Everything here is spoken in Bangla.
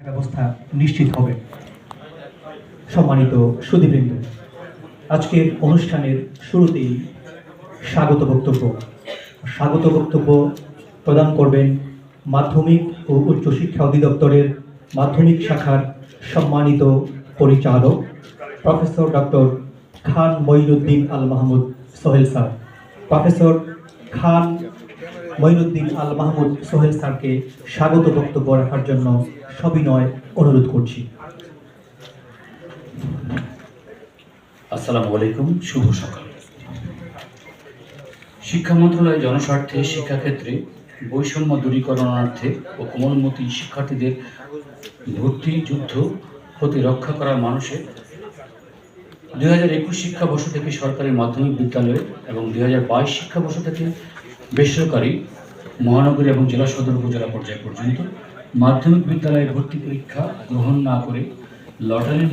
ব্যবস্থা নিশ্চিত হবে। সম্মানিত সুধীবৃন্দ, আজকের অনুষ্ঠানের শুরুতেই স্বাগত বক্তব্য প্রদান করবেন মাধ্যমিক ও উচ্চশিক্ষা অধিদপ্তরের মাধ্যমিক শাখার সম্মানিত পরিচালক প্রফেসর ডক্টর খান মঈনুদ্দিন আল মাহমুদ সোহেল স্যার। প্রফেসর খান মঈনুদ্দিন আল মাহমুদ সোহেল স্যারকে স্বাগত বক্তব্য রাখার জন্য সবিনয় অনুরোধ করছি। আসসালামু আলাইকুম, শুভ সকাল। শিক্ষা মন্ত্রণালয় জনস্বার্থে শিক্ষাক্ষেত্রে বৈষম্য দূরীকরণার্থে ও কোমলমতি শিক্ষার্থীদের ভর্তি যুদ্ধ হতে রক্ষা করার মানুষে 2021 শিক্ষাবর্ষ থেকে সরকারি মাধ্যমিক বিদ্যালয়ে এবং 2022 শিক্ষাবর্ষ থেকে বেসরকারি মহানগরী এবং জেলা সদর উপজেলা পর্যায় পর্যন্ত মাধ্যমিক বিদ্যালয়ে ভর্তি পরীক্ষা গ্রহণ না করে লটারির